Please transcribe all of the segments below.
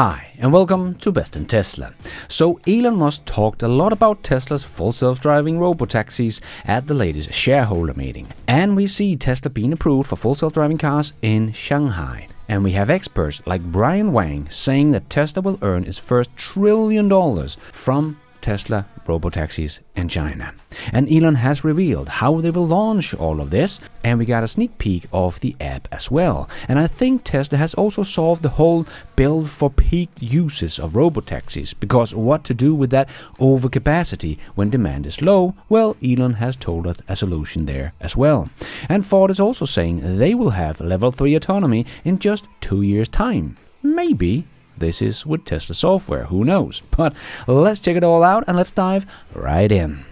Hi, and welcome to Best in Tesla. So Elon Musk talked a lot about Tesla's full self-driving robotaxis at the latest shareholder meeting. And we see Tesla being approved for full self-driving cars in Shanghai. And we have experts like Brian Wang saying that Tesla will earn its first $1 trillion from Tesla robotaxis in China. And Elon has revealed how they will launch all of this, and we got a sneak peek of the app as well. And I think Tesla has also solved the whole build for peak uses of robotaxis, because what to do with that overcapacity when demand is low, well, Elon has told us a solution there as well. And Ford is also saying they will have level 3 autonomy in just 2 years' time. Maybe this is with Tesla software, who knows? But let's check it all out and let's dive right in.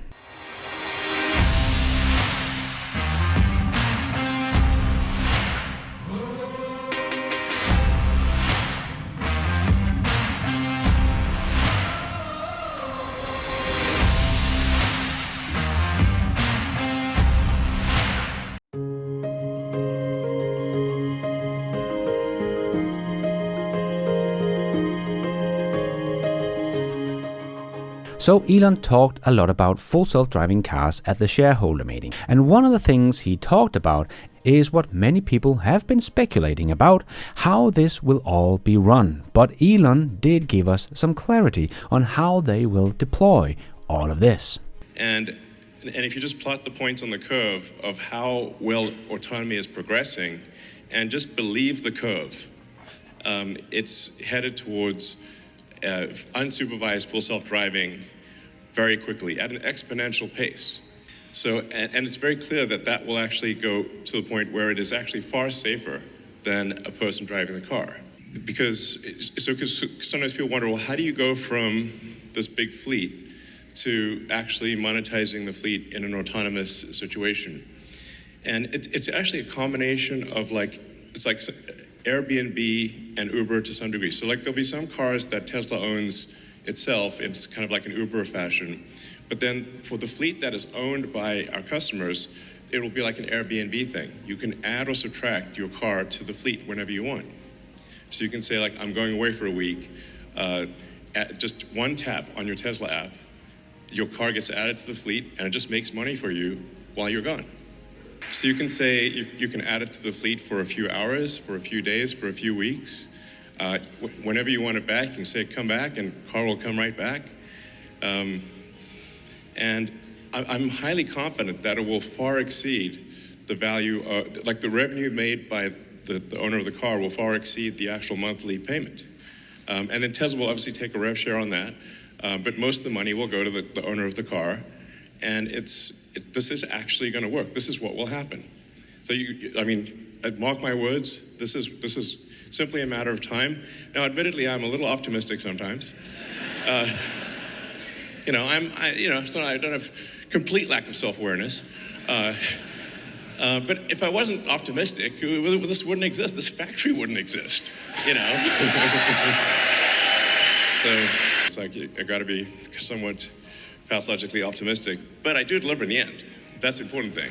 So Elon talked a lot about full self-driving cars at the shareholder meeting. And one of the things he talked about is what many people have been speculating about, how this will all be run. But Elon did give us some clarity on how they will deploy all of this. And if you just plot the points on the curve of how well autonomy is progressing and just believe the curve, it's headed towards unsupervised full self-driving very quickly at an exponential pace. So, and it's very clear that that will actually go to the point where it is actually far safer than a person driving the car. Because sometimes people wonder, well, how do you go from this big fleet to actually monetizing the fleet in an autonomous situation? And it's actually a combination of it's like Airbnb and Uber to some degree. So there'll be some cars that Tesla owns itself, it's kind of like an Uber fashion. But then for the fleet that is owned by our customers, it will be like an Airbnb thing. You can add or subtract your car to the fleet whenever you want. So you can say I'm going away for a week, at just one tap on your Tesla app, your car gets added to the fleet and it just makes money for you while you're gone. So you can say you can add it to the fleet for a few hours, for a few days, for a few weeks. Whenever you want it back, you can say come back and car will come right back. And I'm highly confident that it will far exceed the value, the revenue made by the owner of the car will far exceed the actual monthly payment. And then Tesla will obviously take a rev share on that, but most of the money will go to the owner of the car. And this is actually going to work. This is what will happen. So mark my words. This is simply a matter of time. Now, admittedly, I'm a little optimistic sometimes. So I don't have complete lack of self-awareness. But if I wasn't optimistic, this wouldn't exist. This factory wouldn't exist. So it's I got to be somewhat pathologically optimistic, but I do deliver in the end. That's the important thing.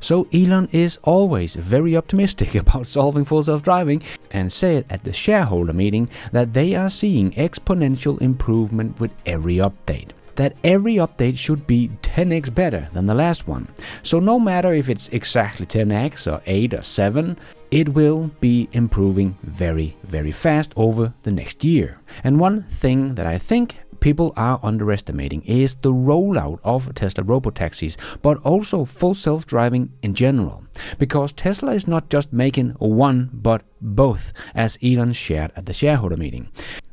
So Elon is always very optimistic about solving full self-driving and said at the shareholder meeting that they are seeing exponential improvement with every update. That every update should be 10x better than the last one. So no matter if it's exactly 10x or 8 or 7, it will be improving very, very fast over the next year. And one thing that I think people are underestimating is the rollout of Tesla robotaxis, but also full self-driving in general. Because Tesla is not just making one, but both, as Elon shared at the shareholder meeting.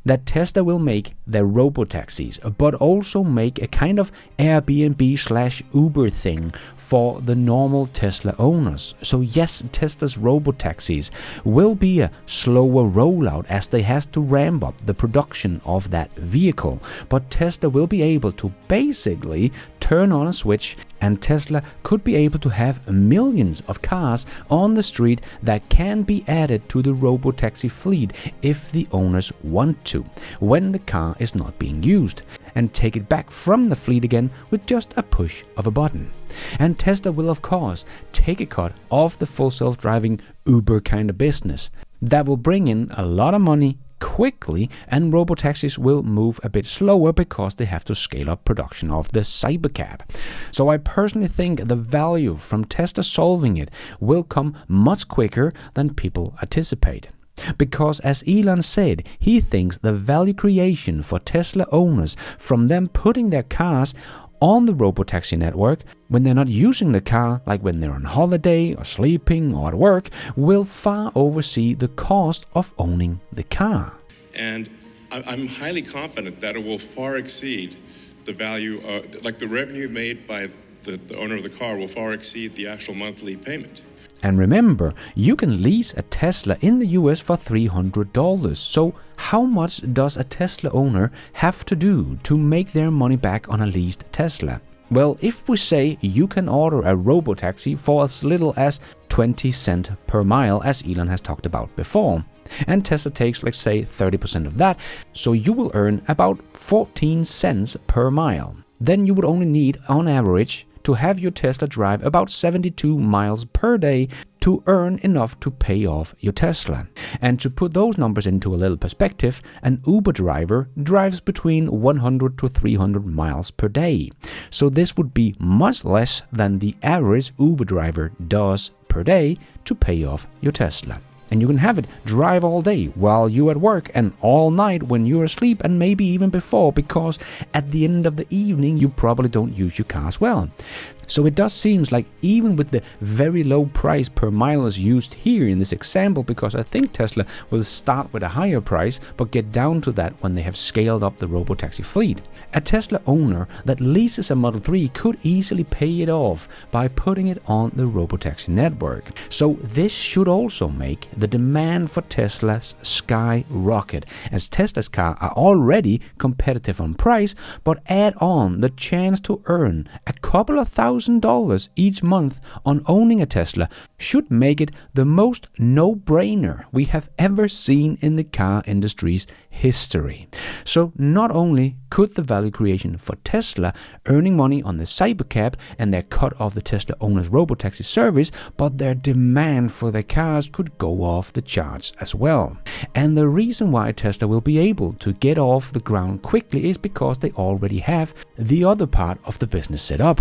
That Tesla will make their robotaxis, but also make a kind of Airbnb/Uber thing for the normal Tesla owners. So yes, Tesla's robotaxis will be a slower rollout as they have to ramp up the production of that vehicle. But Tesla will be able to basically turn on a switch and Tesla could be able to have millions of cars on the street that can be added to the robotaxi fleet if the owners want to, when the car is not being used, and take it back from the fleet again with just a push of a button. And Tesla will of course take a cut of the full self-driving Uber kind of business. That will bring in a lot of money quickly, and robotaxis will move a bit slower because they have to scale up production of the cybercab. So I personally think the value from Tesla solving it will come much quicker than people anticipate. Because as Elon said, he thinks the value creation for Tesla owners from them putting their cars on the Robotaxi network when they're not using the car, like when they're on holiday or sleeping or at work, will far oversee the cost of owning the car. And I'm highly confident that it will far exceed the value, like the revenue made by the owner of the car will far exceed the actual monthly payment. And remember, you can lease a Tesla in the US for $300. So how much does a Tesla owner have to do to make their money back on a leased Tesla? Well, if we say you can order a Robotaxi for as little as 20 cents per mile, as Elon has talked about before, and Tesla takes, let's say, 30% of that, so you will earn about 14 cents per mile. Then you would only need, on average, to have your Tesla drive about 72 miles per day to earn enough to pay off your Tesla. And to put those numbers into a little perspective, an Uber driver drives between 100 to 300 miles per day. So this would be much less than the average Uber driver does per day to pay off your Tesla. And you can have it drive all day while you're at work and all night when you're asleep and maybe even before, because at the end of the evening you probably don't use your car as well. So it does seem like even with the very low price per mile as used here in this example, because I think Tesla will start with a higher price but get down to that when they have scaled up the Robotaxi fleet. A Tesla owner that leases a Model 3 could easily pay it off by putting it on the Robotaxi network. So this should also make the demand for Teslas skyrocket, as Tesla's cars are already competitive on price, but add on the chance to earn a couple of $1,000 each month on owning a Tesla should make it the most no-brainer we have ever seen in the car industry's history. So not only could the value creation for Tesla earning money on the cybercab and their cut of the Tesla owners' Robotaxi service, but their demand for their cars could go off the charts as well. And the reason why Tesla will be able to get off the ground quickly is because they already have the other part of the business set up.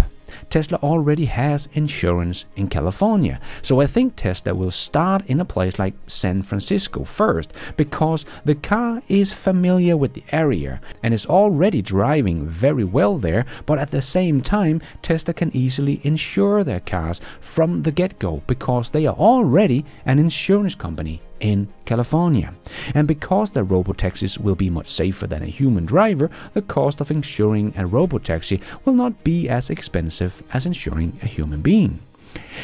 Tesla already has insurance in California, so I think Tesla will start in a place like San Francisco first, because the car is familiar with the area and is already driving very well there, but at the same time Tesla can easily insure their cars from the get-go because they are already an insurance company in California. And because the robotaxis will be much safer than a human driver, the cost of insuring a robotaxi will not be as expensive as insuring a human being.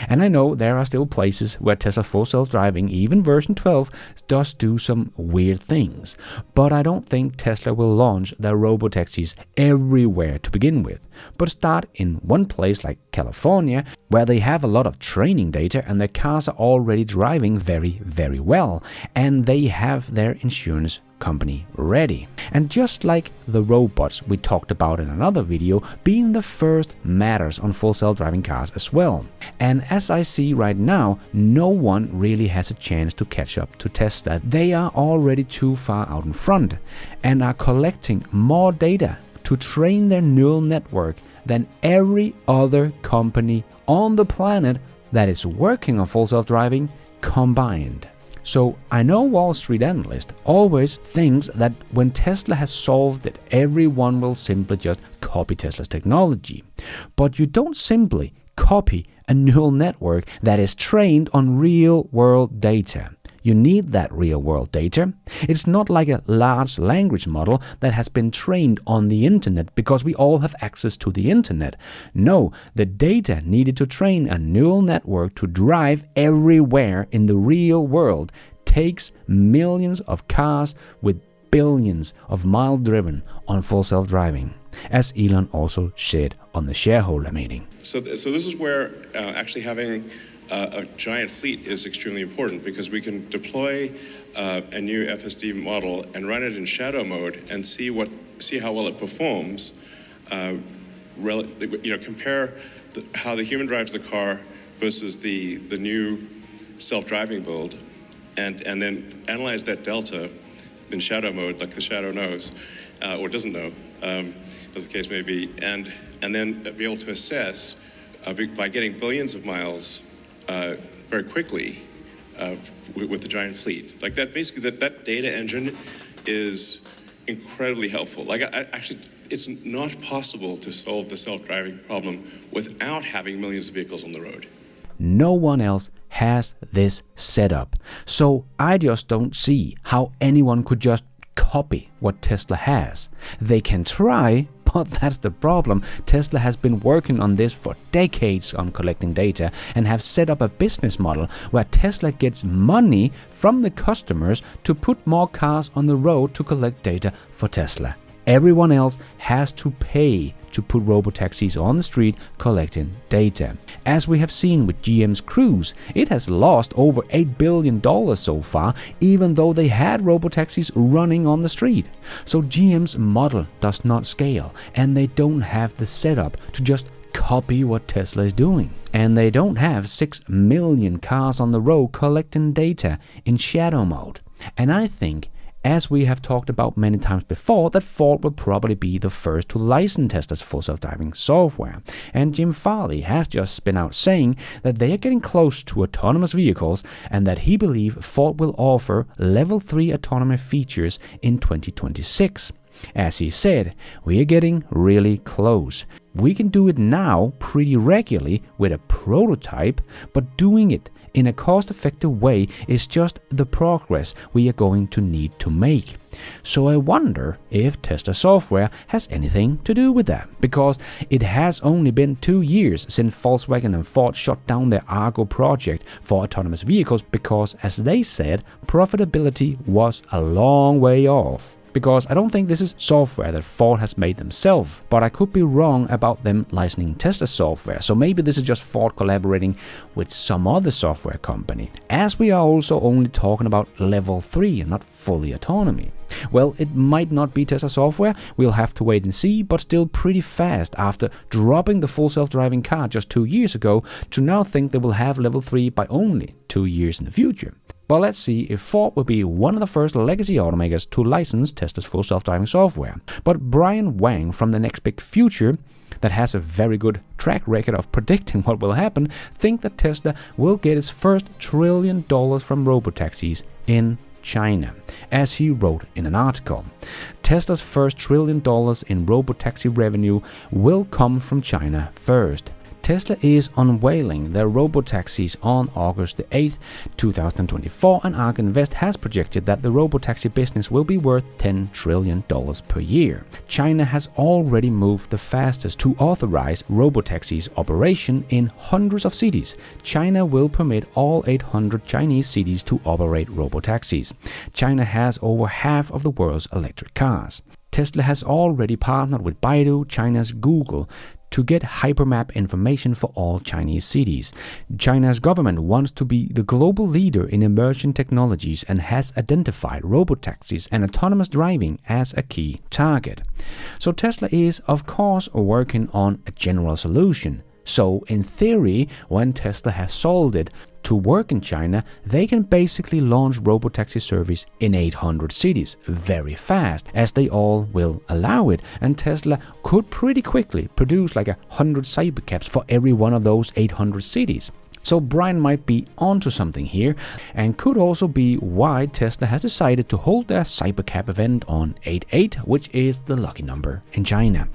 And I know there are still places where Tesla Full Self-Driving, even version 12, does do some weird things. But I don't think Tesla will launch their robotaxis everywhere to begin with, but start in one place like California, where they have a lot of training data and their cars are already driving very, very well, and they have their insurance company ready. And just like the robots we talked about in another video, being the first matters on full self-driving cars as well. And as I see right now, no one really has a chance to catch up to Tesla. They are already too far out in front and are collecting more data to train their neural network than every other company on the planet that is working on full self-driving combined. So I know Wall Street analyst always thinks that when Tesla has solved it, everyone will simply just copy Tesla's technology. But you don't simply copy a neural network that is trained on real-world data. You need that real-world data. It's not like a large language model that has been trained on the internet because we all have access to the internet. No, the data needed to train a neural network to drive everywhere in the real world takes millions of cars with billions of miles driven on full self-driving, as Elon also said on the shareholder meeting. So this is where actually having a giant fleet is extremely important, because we can deploy a new FSD model and run it in shadow mode and see how well it performs. Compare how the human drives the car versus the new self-driving build, and then analyze that delta in shadow mode, like the shadow knows, or doesn't know, as the case may be, and then be able to assess by getting billions of miles very quickly with the giant fleet. Like that, basically, that data engine is incredibly helpful. Like, actually, it's not possible to solve the self-driving problem without having millions of vehicles on the road. No one else has this setup. So I just don't see how anyone could just copy what Tesla has. They can try, but that's the problem. Tesla has been working on this for decades on collecting data and have set up a business model where Tesla gets money from the customers to put more cars on the road to collect data for Tesla. Everyone else has to pay to put robotaxis on the street collecting data. As we have seen with GM's Cruise, it has lost over $8 billion so far, even though they had robotaxis running on the street. So GM's model does not scale, and they don't have the setup to just copy what Tesla is doing. And they don't have 6 million cars on the road collecting data in shadow mode. And I think, as we have talked about many times before, that Ford will probably be the first to license Tesla's full self-driving software. And Jim Farley has just been out saying that they are getting close to autonomous vehicles and that he believes Ford will offer level 3 autonomy features in 2026. As he said, we are getting really close. We can do it now pretty regularly with a prototype, but doing it in a cost-effective way is just the progress we are going to need to make. So I wonder if Tesla software has anything to do with that, because it has only been 2 years since Volkswagen and Ford shut down their Argo project for autonomous vehicles because, as they said, profitability was a long way off. Because I don't think this is software that Ford has made themselves, but I could be wrong about them licensing Tesla software, so maybe this is just Ford collaborating with some other software company, as we are also only talking about level 3 and not fully autonomy. Well, it might not be Tesla software, we'll have to wait and see, but still pretty fast after dropping the full self-driving car just 2 years ago to now think they will have level 3 by only 2 years in the future. But let's see if Ford will be one of the first legacy automakers to license Tesla's full self-driving software. But Brian Wang from the Next Big Future, that has a very good track record of predicting what will happen, think that Tesla will get its first $1 trillion from robotaxis in China, as he wrote in an article. Tesla's first $1 trillion in robotaxi revenue will come from China first. Tesla is unveiling their robotaxis on August the 8th, 2024, and ARK Invest has projected that the robotaxi business will be worth $10 trillion per year. China has already moved the fastest to authorize robotaxis operation in hundreds of cities. China will permit all 800 Chinese cities to operate robotaxis. China has over half of the world's electric cars. Tesla has already partnered with Baidu, China's Google, to get hypermap information for all Chinese cities. China's government wants to be the global leader in emerging technologies and has identified robotaxis and autonomous driving as a key target. So Tesla is, of course, working on a general solution. So in theory, when Tesla has solved it to work in China, they can basically launch robotaxi service in 800 cities very fast, as they all will allow it, and Tesla could pretty quickly produce like 100 cybercabs for every one of those 800 cities. So Brian might be onto something here, and could also be why Tesla has decided to hold their Cybercab event on 8/8, which is the lucky number in China.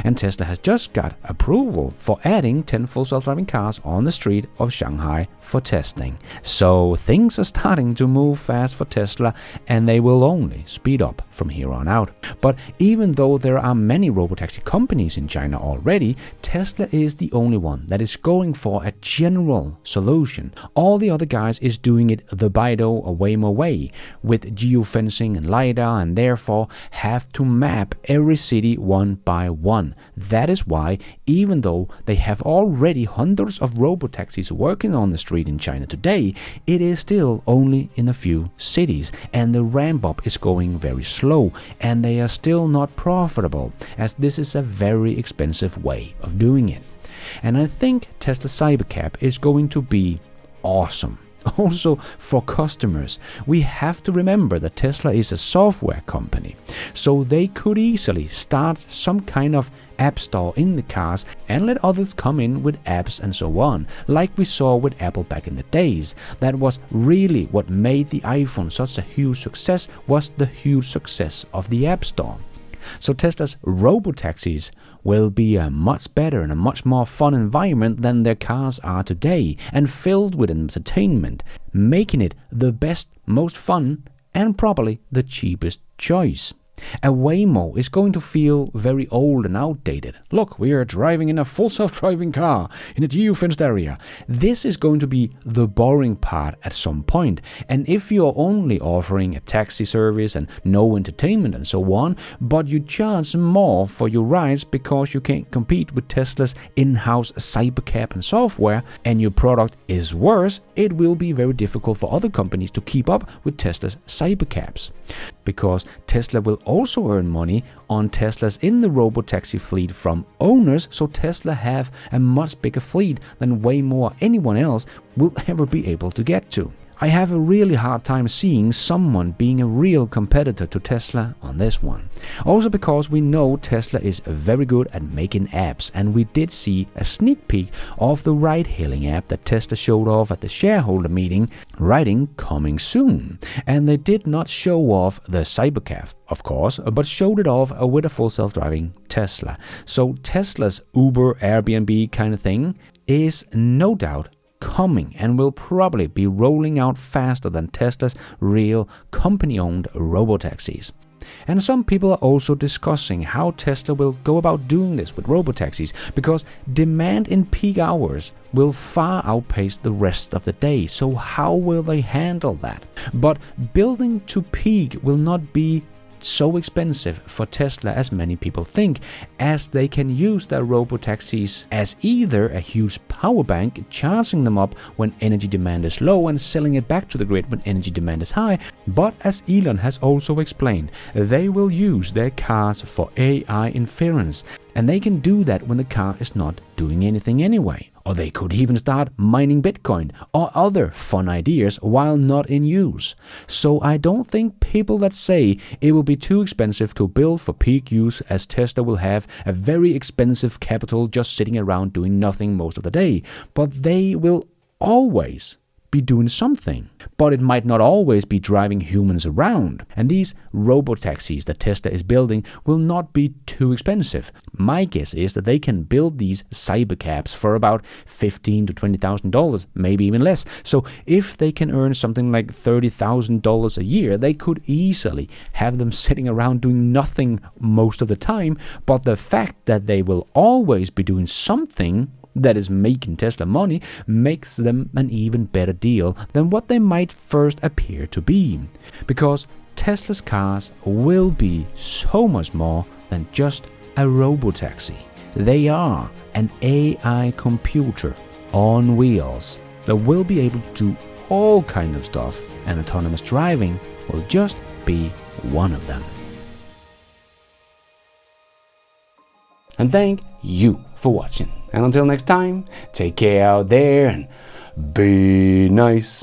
And Tesla has just got approval for adding 10 full self-driving cars on the street of Shanghai for testing. So things are starting to move fast for Tesla, and they will only speed up from here on out. But even though there are many robotaxi companies in China already, Tesla is the only one that is going for a general solution. All the other guys is doing it the Baidu or Waymo way, with geofencing and LiDAR, and therefore have to map every city one by one. That is why, even though they have already hundreds of robotaxis working on the street in China today, it is still only in a few cities, and the ramp up is going very slow, and they are still not profitable, as this is a very expensive way of doing it. And I think Tesla Cybercab is going to be awesome. Also, for customers, we have to remember that Tesla is a software company, so they could easily start some kind of app store in the cars and let others come in with apps and so on, like we saw with Apple back in the days. That was really what made the iPhone such a huge success, was the huge success of the App Store. So Tesla's Robotaxis will be a much better and a much more fun environment than their cars are today, and filled with entertainment, making it the best, most fun, and probably the cheapest choice. A Waymo is going to feel very old and outdated. Look, we are driving in a full self-driving car in a geofenced area. This is going to be the boring part at some point. And if you're only offering a taxi service and no entertainment and so on, but you charge more for your rides because you can't compete with Tesla's in-house cybercab and software, and your product is worse, it will be very difficult for other companies to keep up with Tesla's cybercabs. Because Tesla will also earn money on Teslas in the Robotaxi fleet from owners, so Tesla have a much bigger fleet than way more anyone else will ever be able to get to. I have a really hard time seeing someone being a real competitor to Tesla on this one. Also because we know Tesla is very good at making apps, and we did see a sneak peek of the ride-hailing app that Tesla showed off at the shareholder meeting, writing coming soon. And they did not show off the Cybercab, of course, but showed it off with a full self-driving Tesla. So Tesla's Uber, Airbnb kind of thing is no doubt coming and will probably be rolling out faster than Tesla's real company-owned robotaxis. And some people are also discussing how Tesla will go about doing this with robotaxis, because demand in peak hours will far outpace the rest of the day. So how will they handle that? But building to peak will not be so expensive for Tesla as many people think, as they can use their robotaxis as either a huge power bank, charging them up when energy demand is low and selling it back to the grid when energy demand is high, but as Elon has also explained, they will use their cars for AI inference, and they can do that when the car is not doing anything anyway. Or they could even start mining Bitcoin or other fun ideas while not in use. So I don't think people that say it will be too expensive to build for peak use, as Tesla will have a very expensive capital just sitting around doing nothing most of the day. But they will always be doing something. But it might not always be driving humans around. And these robotaxis that Tesla is building will not be too expensive. My guess is that they can build these cybercabs for about $15,000 to $20,000, maybe even less. So if they can earn something like $30,000 a year, they could easily have them sitting around doing nothing most of the time. But the fact that they will always be doing something that is making Tesla money makes them an even better deal than what they might first appear to be. Because Tesla's cars will be so much more than just a robotaxi. They are an AI computer on wheels that will be able to do all kinds of stuff, and autonomous driving will just be one of them. And thank you for watching. And until next time, take care out there and be nice.